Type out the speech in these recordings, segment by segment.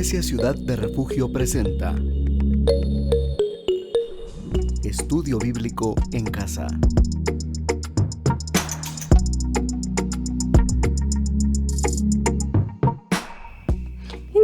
Iglesia Ciudad de Refugio presenta Estudio Bíblico en Casa.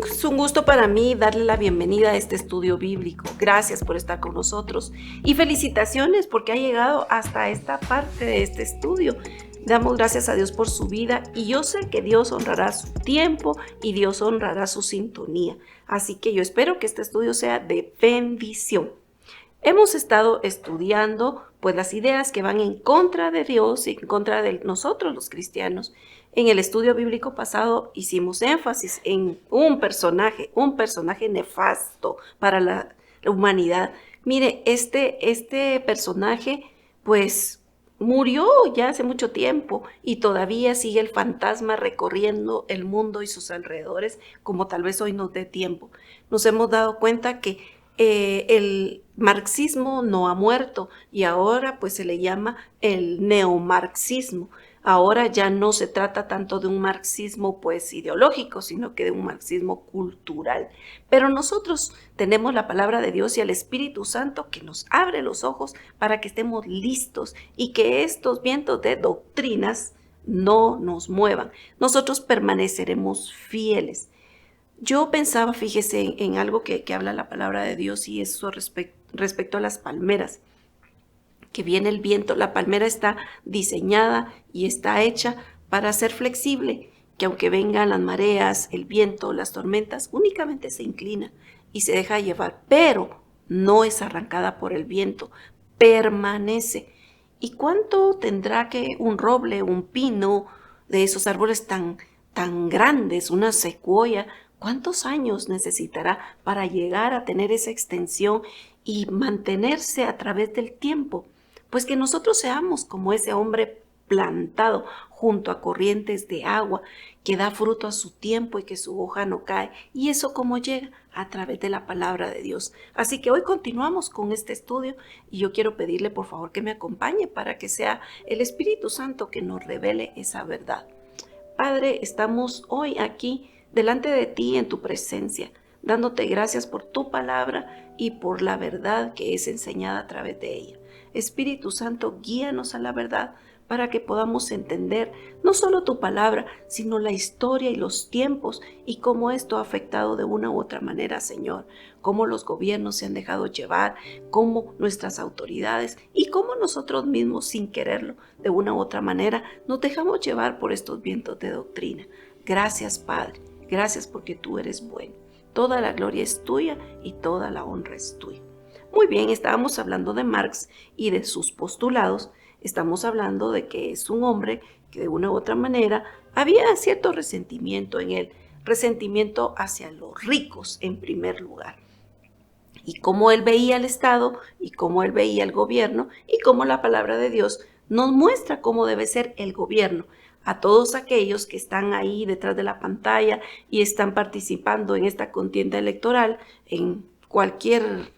Es un gusto para mí darle la bienvenida a este estudio bíblico. Gracias por estar con nosotros y felicitaciones porque ha llegado hasta esta parte de este estudio. Damos gracias a Dios por su vida y yo sé que Dios honrará su tiempo y Dios honrará su sintonía. Así que yo espero que este estudio sea de bendición. Hemos estado estudiando pues las ideas que van en contra de Dios y en contra de nosotros los cristianos. En el estudio bíblico pasado hicimos énfasis en un personaje nefasto para la humanidad. Mire, este personaje pues murió ya hace mucho tiempo y todavía sigue el fantasma recorriendo el mundo y sus alrededores, como tal vez hoy nos dé tiempo. Nos hemos dado cuenta que el marxismo no ha muerto y ahora pues se le llama el neomarxismo. Ahora ya no se trata tanto de un marxismo pues ideológico, sino que de un marxismo cultural. Pero nosotros tenemos la palabra de Dios y el Espíritu Santo que nos abre los ojos para que estemos listos y que estos vientos de doctrinas no nos muevan. Nosotros permaneceremos fieles. Yo pensaba, fíjese, en algo que habla la palabra de Dios y eso respecto a las palmeras. Que viene el viento, la palmera está diseñada y está hecha para ser flexible, que aunque vengan las mareas, el viento, las tormentas, únicamente se inclina y se deja llevar, pero no es arrancada por el viento, permanece. ¿Y cuánto tendrá que un roble, un pino, de esos árboles tan grandes, una secuoya, cuántos años necesitará para llegar a tener esa extensión y mantenerse a través del tiempo? Pues que nosotros seamos como ese hombre plantado junto a corrientes de agua, que da fruto a su tiempo y que su hoja no cae. Y eso como llega a través de la palabra de Dios. Así que hoy continuamos con este estudio y yo quiero pedirle por favor que me acompañe para que sea el Espíritu Santo que nos revele esa verdad. Padre, estamos hoy aquí delante de ti en tu presencia, dándote gracias por tu palabra y por la verdad que es enseñada a través de ella. Espíritu Santo, guíanos a la verdad para que podamos entender no solo tu palabra, sino la historia y los tiempos y cómo esto ha afectado de una u otra manera, Señor. Cómo los gobiernos se han dejado llevar, cómo nuestras autoridades y cómo nosotros mismos, sin quererlo, de una u otra manera, nos dejamos llevar por estos vientos de doctrina. Gracias, Padre. Gracias porque tú eres bueno. Toda la gloria es tuya y toda la honra es tuya. Muy bien, estábamos hablando de Marx y de sus postulados. Estamos hablando de que es un hombre que de una u otra manera había cierto resentimiento en él, resentimiento hacia los ricos en primer lugar. Y cómo él veía el Estado y cómo él veía el gobierno y cómo la palabra de Dios nos muestra cómo debe ser el gobierno. A todos aquellos que están ahí detrás de la pantalla y están participando en esta contienda electoral en cualquier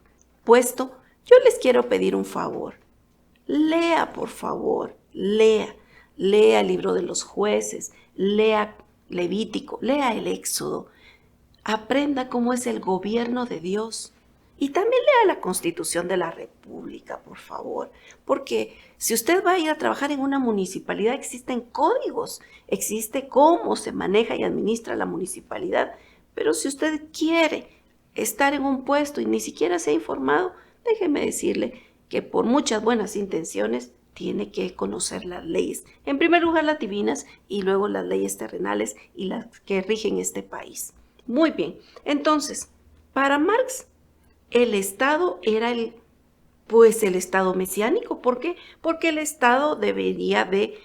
puesto, yo les quiero pedir un favor. Lea, por favor, lea el libro de los jueces, lea Levítico, lea el Éxodo, aprenda cómo es el gobierno de Dios y también lea la Constitución de la República, por favor, porque si usted va a ir a trabajar en una municipalidad, existen códigos, existe cómo se maneja y administra la municipalidad, pero si usted quiere estar en un puesto y ni siquiera se ha informado, déjeme decirle que por muchas buenas intenciones tiene que conocer las leyes. En primer lugar las divinas y luego las leyes terrenales y las que rigen este país. Muy bien, entonces, para Marx el Estado era el Estado mesiánico. ¿Por qué? Porque el Estado debería de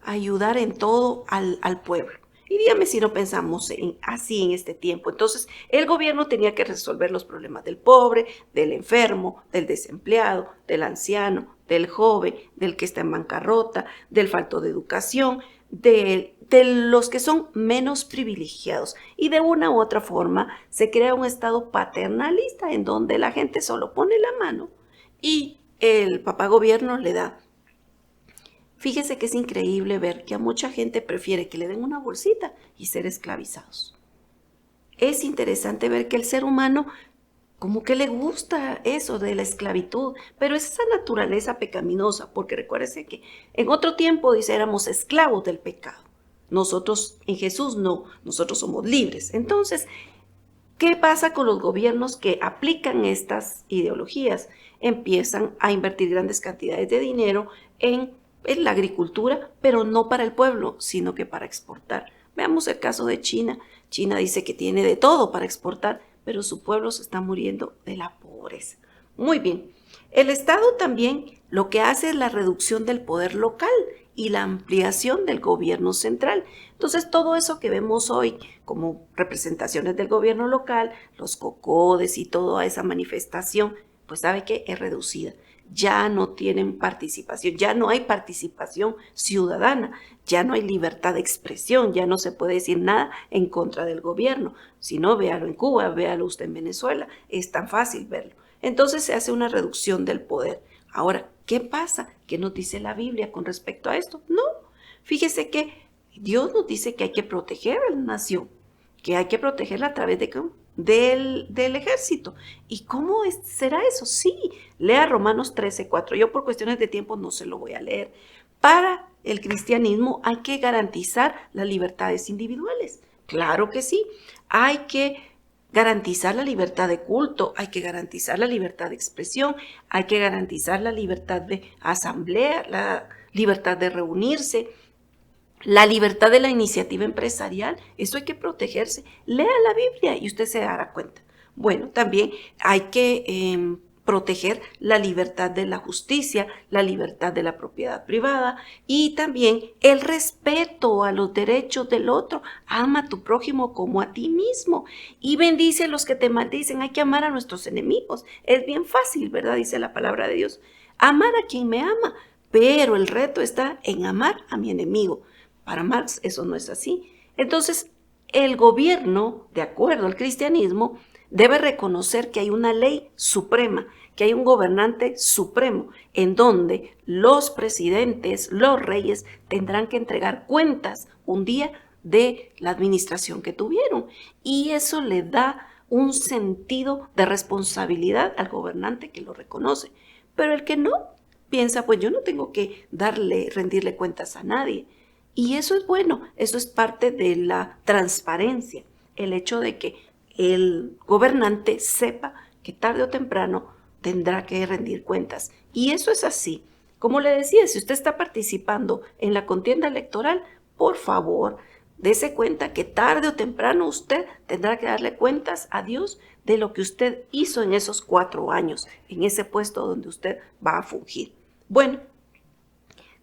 ayudar en todo al pueblo. Y dígame si no pensamos así en este tiempo. Entonces, el gobierno tenía que resolver los problemas del pobre, del enfermo, del desempleado, del anciano, del joven, del que está en bancarrota, del falto de educación, de los que son menos privilegiados. Y de una u otra forma se crea un estado paternalista en donde la gente solo pone la mano y el papá gobierno le da. Fíjese que es increíble ver que a mucha gente prefiere que le den una bolsita y ser esclavizados. es interesante ver que el ser humano como que le gusta eso de la esclavitud, pero es esa naturaleza pecaminosa, porque recuérdese que en otro tiempo, dice, éramos esclavos del pecado. Nosotros en Jesús no, nosotros somos libres. Entonces, ¿qué pasa con los gobiernos que aplican estas ideologías? Empiezan a invertir grandes cantidades de dinero en la agricultura, pero no para el pueblo, sino que para exportar. Veamos el caso de China. China dice que tiene de todo para exportar, pero su pueblo se está muriendo de la pobreza. Muy bien. El Estado también lo que hace es la reducción del poder local y la ampliación del gobierno central. Entonces, todo eso que vemos hoy como representaciones del gobierno local, los COCODES y toda esa manifestación, pues sabe que es reducida. Ya no tienen participación, ya no hay participación ciudadana, ya no hay libertad de expresión, ya no se puede decir nada en contra del gobierno. Si no, véalo en Cuba, véalo usted en Venezuela, es tan fácil verlo. Entonces se hace una reducción del poder. Ahora, ¿qué pasa? ¿Qué nos dice la Biblia con respecto a esto? No, fíjese que Dios nos dice que hay que proteger a la nación, que hay que protegerla a través del ejército. ¿Y cómo será eso? Sí, lea Romanos 13:4. Yo por cuestiones de tiempo no se lo voy a leer. Para el cristianismo hay que garantizar las libertades individuales. Claro que sí. Hay que garantizar la libertad de culto, hay que garantizar la libertad de expresión, hay que garantizar la libertad de asamblea, la libertad de reunirse, la libertad de la iniciativa empresarial. Eso hay que protegerse. Lea la Biblia y usted se dará cuenta. Bueno, también hay que proteger la libertad de la justicia, la libertad de la propiedad privada y también el respeto a los derechos del otro. Ama a tu prójimo como a ti mismo y bendice a los que te maldicen. Hay que amar a nuestros enemigos. Es bien fácil, ¿verdad? Dice la palabra de Dios. Amar a quien me ama, pero el reto está en amar a mi enemigo. Para Marx eso no es así. Entonces, el gobierno, de acuerdo al cristianismo, debe reconocer que hay una ley suprema, que hay un gobernante supremo, en donde los presidentes, los reyes, tendrán que entregar cuentas un día de la administración que tuvieron. Y eso le da un sentido de responsabilidad al gobernante que lo reconoce. Pero el que no piensa, pues yo no tengo que rendirle cuentas a nadie. Y eso es bueno, eso es parte de la transparencia, el hecho de que el gobernante sepa que tarde o temprano tendrá que rendir cuentas. Y eso es así. Como le decía, si usted está participando en la contienda electoral, por favor, dése cuenta que tarde o temprano usted tendrá que darle cuentas a Dios de lo que usted hizo en esos 4 años, en ese puesto donde usted va a fungir. Bueno,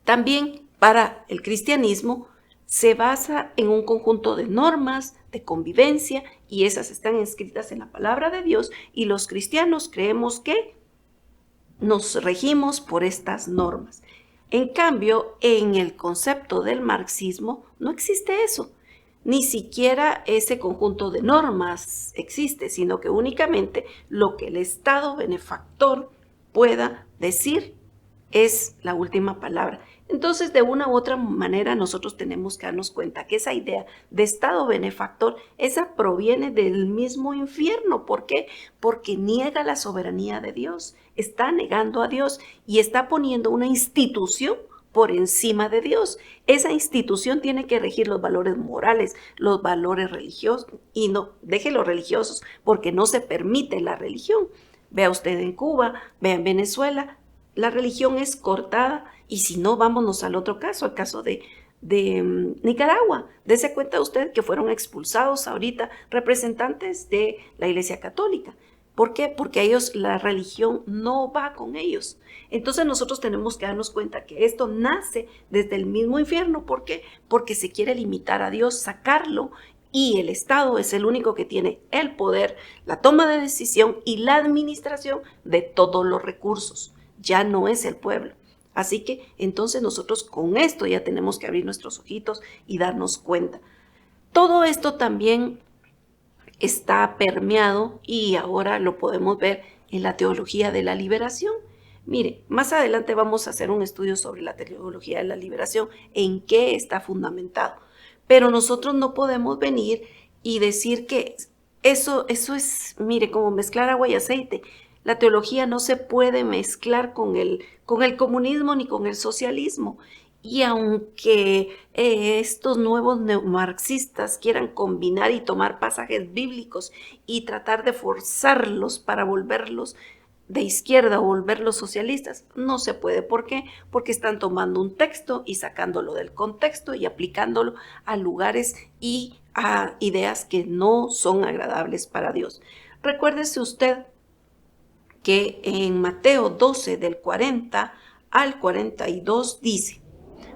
también para el cristianismo se basa en un conjunto de normas, de convivencia, y esas están escritas en la palabra de Dios, y los cristianos creemos que nos regimos por estas normas. En cambio, en el concepto del marxismo no existe eso. Ni siquiera ese conjunto de normas existe, sino que únicamente lo que el Estado benefactor pueda decir es la última palabra. Entonces, de una u otra manera, nosotros tenemos que darnos cuenta que esa idea de Estado benefactor, esa proviene del mismo infierno. ¿Por qué? Porque niega la soberanía de Dios, está negando a Dios y está poniendo una institución por encima de Dios. Esa institución tiene que regir los valores morales, los valores religiosos, y no, deje los religiosos, porque no se permite la religión. Vea usted en Cuba, vea en Venezuela, la religión es cortada. Y si no, vámonos al otro caso, al caso de Nicaragua. Dese cuenta usted que fueron expulsados ahorita representantes de la Iglesia Católica. ¿Por qué? Porque ellos, la religión no va con ellos. Entonces nosotros tenemos que darnos cuenta que esto nace desde el mismo infierno. ¿Por qué? Porque se quiere limitar a Dios, sacarlo, y el Estado es el único que tiene el poder, la toma de decisión y la administración de todos los recursos. Ya no es el pueblo. Así que entonces nosotros con esto ya tenemos que abrir nuestros ojitos y darnos cuenta. Todo esto también está permeado y ahora lo podemos ver en la teología de la liberación. Mire, más adelante vamos a hacer un estudio sobre la teología de la liberación, en qué está fundamentado. Pero nosotros no podemos venir y decir que Eso es, mire, como mezclar agua y aceite. La teología no se puede mezclar con el comunismo ni con el socialismo. Y aunque estos nuevos neomarxistas quieran combinar y tomar pasajes bíblicos y tratar de forzarlos para volverlos de izquierda o volverlos socialistas, no se puede. ¿Por qué? Porque están tomando un texto y sacándolo del contexto y aplicándolo a lugares y a ideas que no son agradables para Dios. Recuérdese usted que en Mateo 12 del 40 al 42 dice: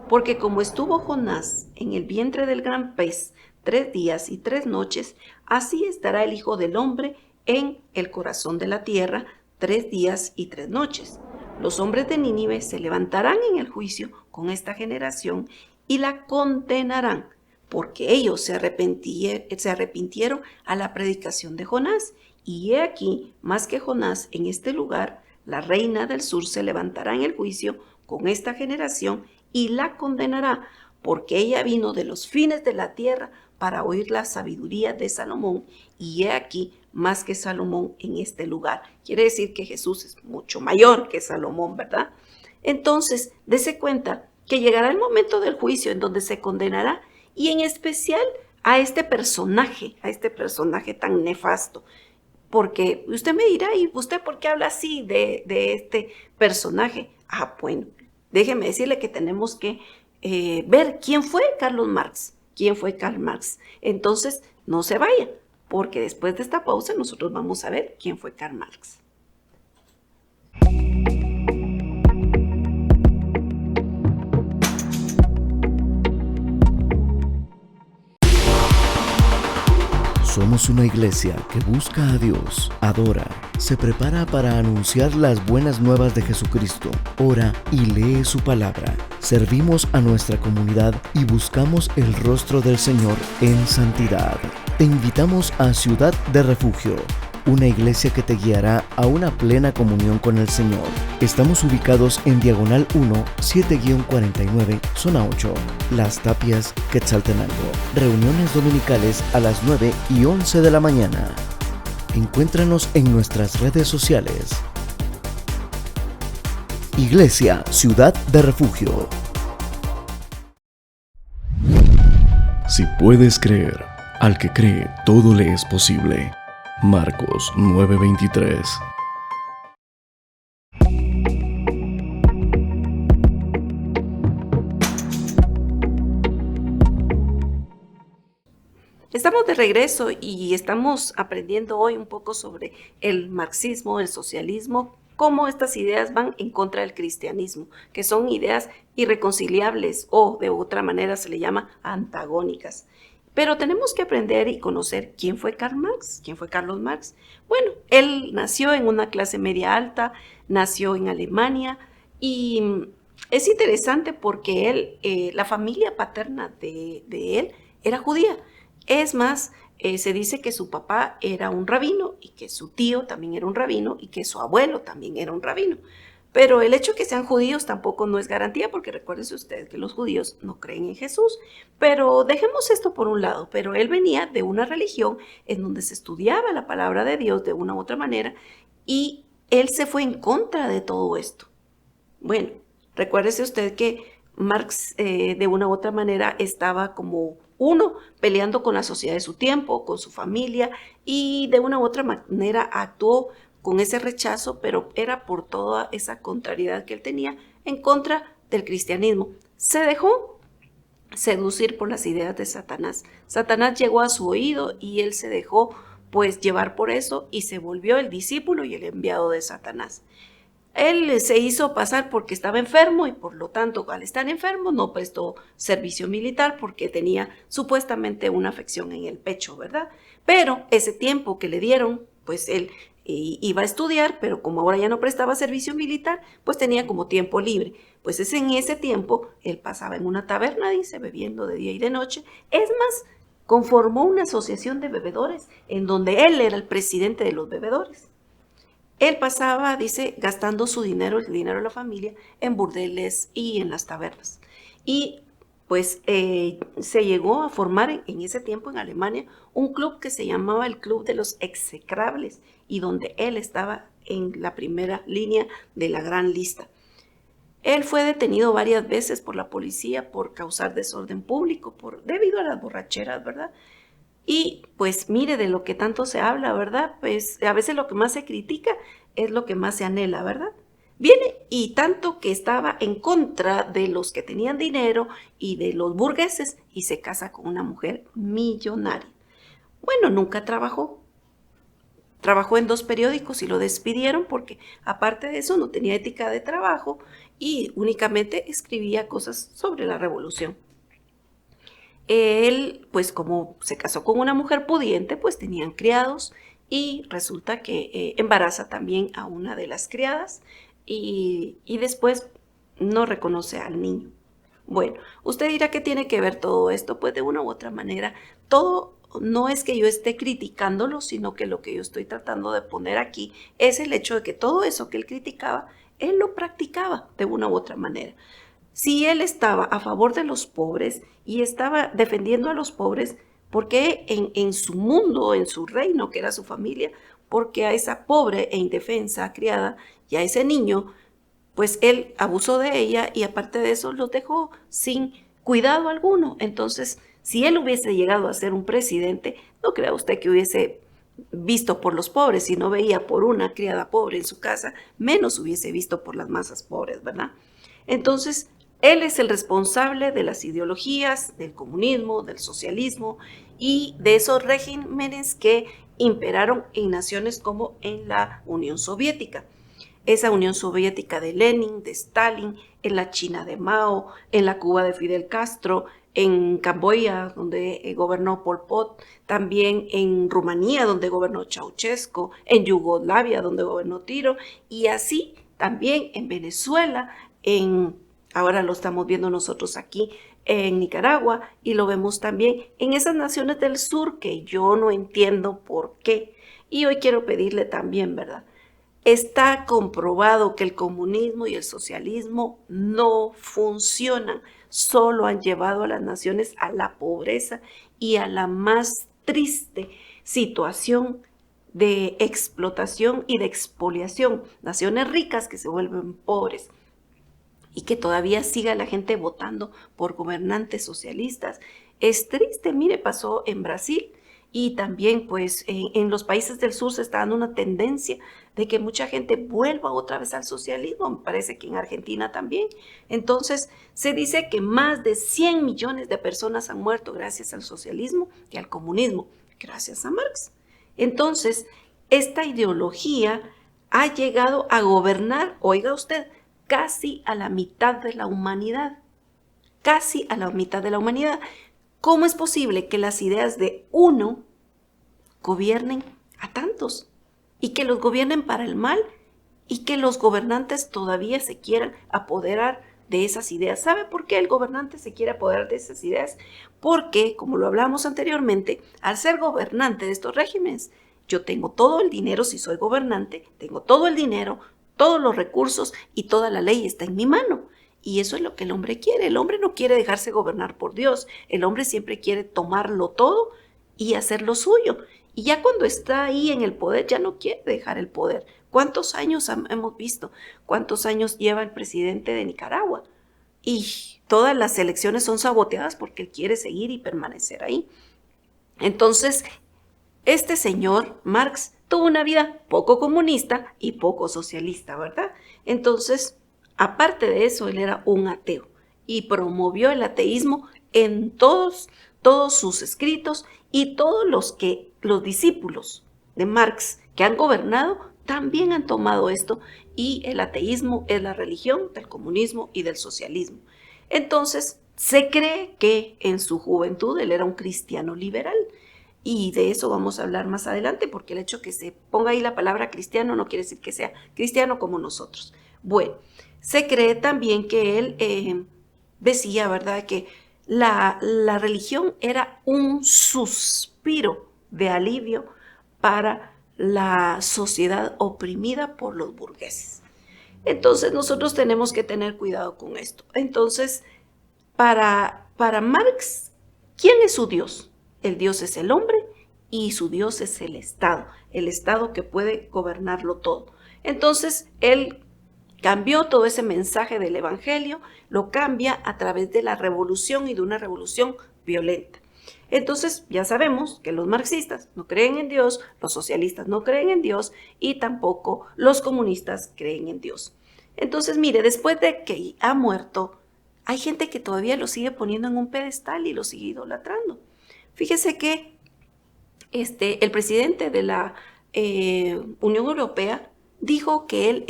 porque como estuvo Jonás en el vientre del gran pez 3 días y 3 noches, así estará el Hijo del Hombre en el corazón de la tierra 3 días y 3 noches. Los hombres de Nínive se levantarán en el juicio con esta generación y la condenarán, porque ellos se arrepintieron a la predicación de Jonás. Y he aquí, más que Jonás en este lugar, la reina del sur se levantará en el juicio con esta generación y la condenará, porque ella vino de los fines de la tierra para oír la sabiduría de Salomón, y he aquí más que Salomón en este lugar. Quiere decir que Jesús es mucho mayor que Salomón, ¿verdad? Entonces, dése cuenta que llegará el momento del juicio en donde se condenará, y en especial a este personaje tan nefasto. Porque usted me dirá, ¿y usted por qué habla así de este personaje? Bueno, déjeme decirle que tenemos que ver quién fue Karl Marx. Entonces, no se vaya, porque después de esta pausa nosotros vamos a ver quién fue Karl Marx. Somos una iglesia que busca a Dios, adora, se prepara para anunciar las buenas nuevas de Jesucristo, ora y lee su palabra. Servimos a nuestra comunidad y buscamos el rostro del Señor en santidad. Te invitamos a Ciudad de Refugio, una iglesia que te guiará a una plena comunión con el Señor. Estamos ubicados en Diagonal 1, 7-49, Zona 8, Las Tapias, Quetzaltenango. Reuniones dominicales a las 9 y 11 de la mañana. Encuéntranos en nuestras redes sociales. Iglesia Ciudad de Refugio. Si puedes creer, al que cree todo le es posible. Marcos 9:23. Estamos de regreso y estamos aprendiendo hoy un poco sobre el marxismo, el socialismo, cómo estas ideas van en contra del cristianismo, que son ideas irreconciliables o de otra manera se le llama antagónicas. Pero tenemos que aprender y conocer quién fue Karl Marx, quién fue Carlos Marx. Bueno, él nació en una clase media alta, nació en Alemania y es interesante porque él, la familia paterna de él era judía. Es más, se dice que su papá era un rabino y que su tío también era un rabino y que su abuelo también era un rabino. Pero el hecho de que sean judíos tampoco no es garantía, porque recuérdese usted que los judíos no creen en Jesús. Pero dejemos esto por un lado. Pero él venía de una religión en donde se estudiaba la palabra de Dios de una u otra manera y él se fue en contra de todo esto. Bueno, recuérdese usted que Marx de una u otra manera estaba como uno peleando con la sociedad de su tiempo, con su familia, y de una u otra manera actuó con ese rechazo, pero era por toda esa contrariedad que él tenía en contra del cristianismo. Se dejó seducir por las ideas de Satanás. Satanás llegó a su oído y él se dejó pues llevar por eso y se volvió el discípulo y el enviado de Satanás. Él se hizo pasar porque estaba enfermo y por lo tanto al estar enfermo no prestó servicio militar porque tenía supuestamente una afección en el pecho, ¿verdad? Pero ese tiempo que le dieron, pues él iba a estudiar, pero como ahora ya no prestaba servicio militar, pues tenía como tiempo libre. Pues es en ese tiempo él pasaba en una taberna, dice, bebiendo de día y de noche. Es más, conformó una asociación de bebedores en donde él era el presidente de los bebedores. Él pasaba, dice, gastando su dinero, el dinero de la familia, en burdeles y en las tabernas. Y pues se llegó a formar en ese tiempo en Alemania un club que se llamaba el Club de los Execrables y donde él estaba en la primera línea de la gran lista. Él fue detenido varias veces por la policía por causar desorden público, debido a las borracheras, ¿verdad? Y pues mire, de lo que tanto se habla, ¿verdad? Pues a veces lo que más se critica es lo que más se anhela, ¿verdad? Viene y tanto que estaba en contra de los que tenían dinero y de los burgueses y se casa con una mujer millonaria. Bueno, nunca trabajó. Trabajó en 2 periódicos y lo despidieron porque aparte de eso no tenía ética de trabajo y únicamente escribía cosas sobre la revolución. Él, pues como se casó con una mujer pudiente, pues tenían criados y resulta que embaraza también a una de las criadas y después no reconoce al niño. Bueno, usted dirá que tiene que ver todo esto, pues de una u otra manera, todo no es que yo esté criticándolo, sino que lo que yo estoy tratando de poner aquí es el hecho de que todo eso que él criticaba, él lo practicaba de una u otra manera. Si él estaba a favor de los pobres y estaba defendiendo a los pobres, ¿por qué en su mundo, en su reino, que era su familia, porque a esa pobre e indefensa criada y a ese niño, pues él abusó de ella y aparte de eso los dejó sin cuidado alguno? Entonces, si él hubiese llegado a ser un presidente, no crea usted que hubiese visto por los pobres, si no veía por una criada pobre en su casa, menos hubiese visto por las masas pobres, ¿verdad? Entonces, él es el responsable de las ideologías del comunismo, del socialismo y de esos regímenes que imperaron en naciones como en la Unión Soviética. Esa Unión Soviética de Lenin, de Stalin, en la China de Mao, en la Cuba de Fidel Castro, en Camboya, donde gobernó Pol Pot, también en Rumanía, donde gobernó Ceausescu, en Yugoslavia, donde gobernó Tito, y así también en Venezuela, ahora lo estamos viendo nosotros aquí en Nicaragua, y lo vemos también en esas naciones del sur que yo no entiendo por qué. Y hoy quiero pedirle también, ¿verdad? Está comprobado que el comunismo y el socialismo no funcionan, solo han llevado a las naciones a la pobreza y a la más triste situación de explotación y de expoliación. Naciones ricas que se vuelven pobres y que todavía siga la gente votando por gobernantes socialistas. Es triste, mire, pasó en Brasil. Y también pues en los países del sur se está dando una tendencia de que mucha gente vuelva otra vez al socialismo, me parece que en Argentina también. Entonces se dice que más de 100 millones de personas han muerto gracias al socialismo y al comunismo, gracias a Marx. Entonces esta ideología ha llegado a gobernar, oiga usted, casi a la mitad de la humanidad, casi a la mitad de la humanidad. ¿Cómo es posible que las ideas de uno gobiernen a tantos y que los gobiernen para el mal y que los gobernantes todavía se quieran apoderar de esas ideas? ¿Sabe por qué el gobernante se quiere apoderar de esas ideas? Porque, como lo hablamos anteriormente, al ser gobernante de estos regímenes, yo tengo todo el dinero, si soy gobernante, tengo todo el dinero, todos los recursos y toda la ley está en mi mano. Y eso es lo que el hombre quiere. El hombre no quiere dejarse gobernar por Dios. El hombre siempre quiere tomarlo todo y hacer lo suyo. Y ya cuando está ahí en el poder, ya no quiere dejar el poder. ¿Cuántos años hemos visto? ¿Cuántos años lleva el presidente de Nicaragua? Y todas las elecciones son saboteadas porque él quiere seguir y permanecer ahí. Entonces, este señor, Marx, tuvo una vida poco comunista y poco socialista, ¿verdad? Entonces, aparte de eso, él era un ateo y promovió el ateísmo en todos sus escritos y todos los discípulos de Marx que han gobernado también han tomado esto y el ateísmo es la religión del comunismo y del socialismo. Entonces, se cree que en su juventud él era un cristiano liberal. Y de eso vamos a hablar más adelante, porque el hecho que se ponga ahí la palabra cristiano no quiere decir que sea cristiano como nosotros. Bueno, se cree también que él decía, ¿verdad?, que la religión era un suspiro de alivio para la sociedad oprimida por los burgueses. Entonces nosotros tenemos que tener cuidado con esto. Entonces, para para Marx, ¿quién es su Dios? El Dios es el hombre y su Dios es el Estado que puede gobernarlo todo. Entonces, él cambió todo ese mensaje del Evangelio, lo cambia a través de la revolución y de una revolución violenta. Entonces, ya sabemos que los marxistas no creen en Dios, los socialistas no creen en Dios y tampoco los comunistas creen en Dios. Entonces, mire, después de que ha muerto, hay gente que todavía lo sigue poniendo en un pedestal y lo sigue idolatrando. Fíjese que el presidente de la Unión Europea dijo que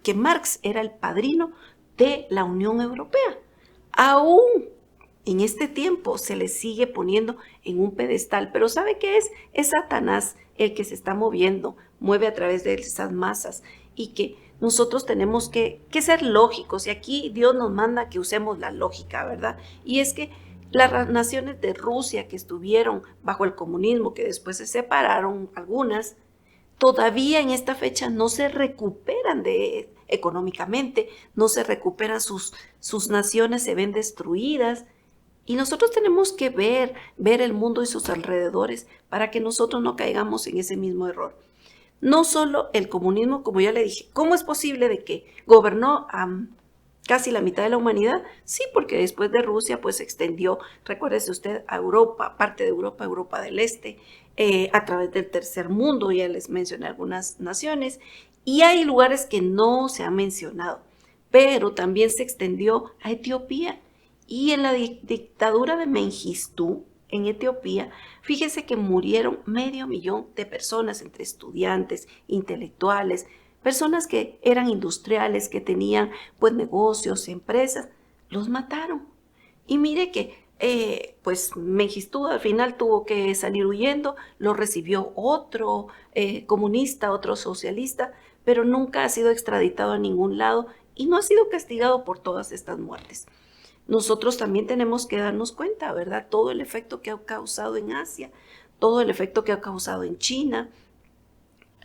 que Marx era el padrino de la Unión Europea. Aún en este tiempo se le sigue poniendo en un pedestal, pero ¿sabe qué es? Es Satanás el que se está moviendo, mueve a través de esas masas y que nosotros tenemos que ser lógicos y aquí Dios nos manda que usemos la lógica, ¿verdad? Y es que las naciones de Rusia que estuvieron bajo el comunismo, que después se separaron algunas, todavía en esta fecha no se recuperan económicamente, no se recuperan sus naciones, se ven destruidas. Y nosotros tenemos que ver el mundo y sus alrededores para que nosotros no caigamos en ese mismo error. No solo el comunismo, como ya le dije, ¿cómo es posible de que gobernó a casi la mitad de la humanidad? Sí, porque después de Rusia pues se extendió, recuérdese usted, a Europa, parte de Europa, Europa del Este, a través del tercer mundo, ya les mencioné algunas naciones, y hay lugares que no se han mencionado, pero también se extendió a Etiopía. Y en la dictadura de Mengistu, en Etiopía, fíjese que murieron 500,000 de personas, entre estudiantes, intelectuales, personas que eran industriales, que tenían pues negocios, empresas, los mataron. Y mire que pues Mengistu al final tuvo que salir huyendo, lo recibió otro comunista, otro socialista, pero nunca ha sido extraditado a ningún lado y no ha sido castigado por todas estas muertes. Nosotros también tenemos que darnos cuenta, ¿verdad? Todo el efecto que ha causado en Asia, todo el efecto que ha causado en China.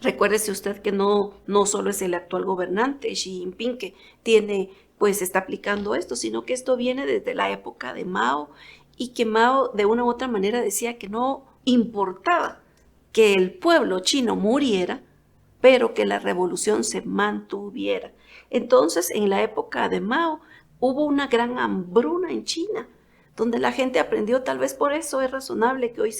Recuérdese usted que no solo es el actual gobernante, Xi Jinping, que pues está aplicando esto, sino que esto viene desde la época de Mao y que Mao de una u otra manera decía que no importaba que el pueblo chino muriera, pero que la revolución se mantuviera. Entonces, en la época de Mao, hubo una gran hambruna en China, donde la gente aprendió, tal vez por eso es razonable que hoy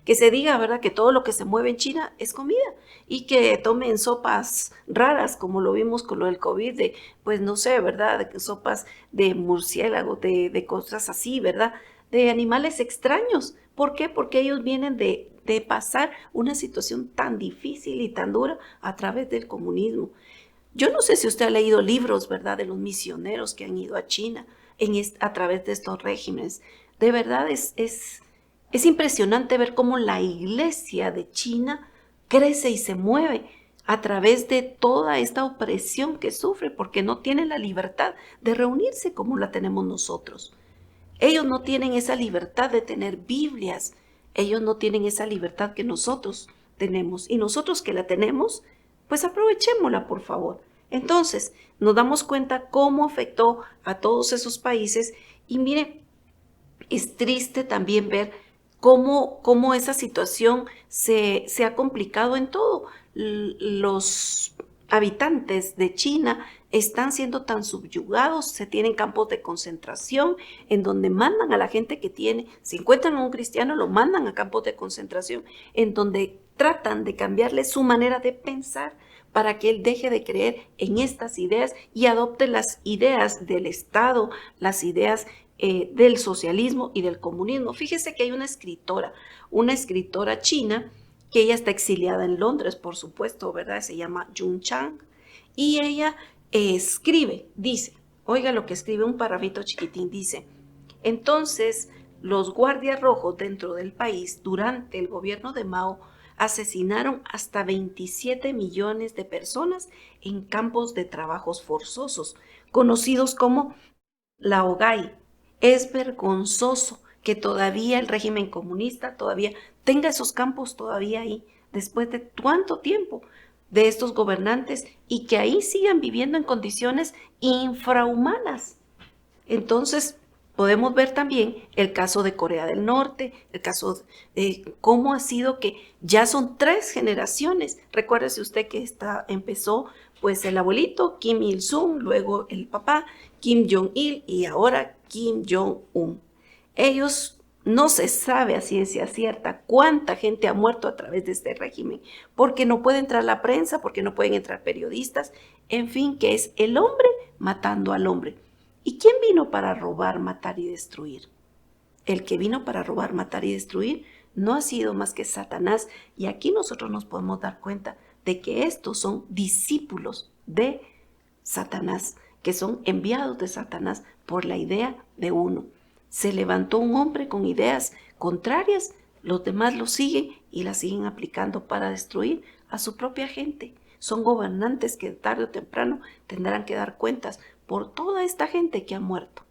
que se diga, ¿verdad?, que todo lo que se mueve en China es comida y que tomen sopas raras, como lo vimos con lo del COVID, pues no sé, ¿verdad?, de sopas de murciélago, de cosas así, ¿verdad?, de animales extraños. ¿Por qué? Porque ellos vienen de pasar una situación tan difícil y tan dura a través del comunismo. Yo no sé si usted ha leído libros, ¿verdad?, de los misioneros que han ido a China a través de estos regímenes. De verdad es impresionante ver cómo la iglesia de China crece y se mueve a través de toda esta opresión que sufre, porque no tienen la libertad de reunirse como la tenemos nosotros. Ellos no tienen esa libertad de tener Biblias. Ellos no tienen esa libertad que nosotros tenemos. Y nosotros que la tenemos, pues aprovechémosla, por favor. Entonces, nos damos cuenta cómo afectó a todos esos países y mire, es triste también ver cómo esa situación se ha complicado en todo. Los habitantes de China están siendo tan subyugados, se tienen campos de concentración en donde mandan a la gente que si encuentran a un cristiano, lo mandan a campos de concentración, en donde tratan de cambiarle su manera de pensar para que él deje de creer en estas ideas y adopte las ideas del Estado, las ideas del socialismo y del comunismo. Fíjese que hay una escritora china, que ella está exiliada en Londres, por supuesto, ¿verdad? Se llama Jun Chang, y ella dice, oiga lo que escribe, un parrafito chiquitín, dice: entonces los guardias rojos dentro del país durante el gobierno de Mao asesinaron hasta 27 millones de personas en campos de trabajos forzosos, conocidos como laogai. Es vergonzoso que todavía el régimen comunista todavía tenga esos campos todavía ahí, después de cuánto tiempo de estos gobernantes, y que ahí sigan viviendo en condiciones infrahumanas. Entonces, Podemos ver también el caso de Corea del Norte, el caso de cómo ha sido que ya son 3 generaciones. Recuérdese usted que empezó pues el abuelito Kim Il-sung, luego el papá Kim Jong-il y ahora Kim Jong-un. Ellos no se sabe a ciencia cierta cuánta gente ha muerto a través de este régimen, porque no puede entrar la prensa, porque no pueden entrar periodistas, en fin, que es el hombre matando al hombre. ¿Y quién vino para robar, matar y destruir? El que vino para robar, matar y destruir no ha sido más que Satanás, y aquí nosotros nos podemos dar cuenta de que estos son discípulos de Satanás, que son enviados de Satanás por la idea de uno. Se levantó un hombre con ideas contrarias, los demás lo siguen y las siguen aplicando para destruir a su propia gente. Son gobernantes que tarde o temprano tendrán que dar cuentas por toda esta gente que ha muerto.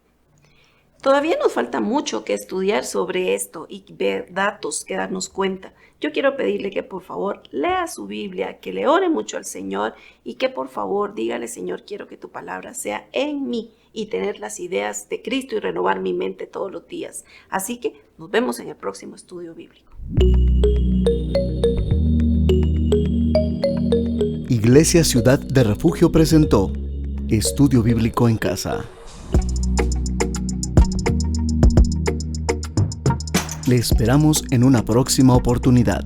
Todavía nos falta mucho que estudiar sobre esto y ver datos, que darnos cuenta. Yo quiero pedirle que por favor lea su Biblia, que le ore mucho al Señor y que por favor dígale: Señor, quiero que tu palabra sea en mí y tener las ideas de Cristo y renovar mi mente todos los días. Así que nos vemos en el próximo estudio bíblico. Iglesia Ciudad de Refugio presentó Estudio Bíblico en Casa. Le esperamos en una próxima oportunidad.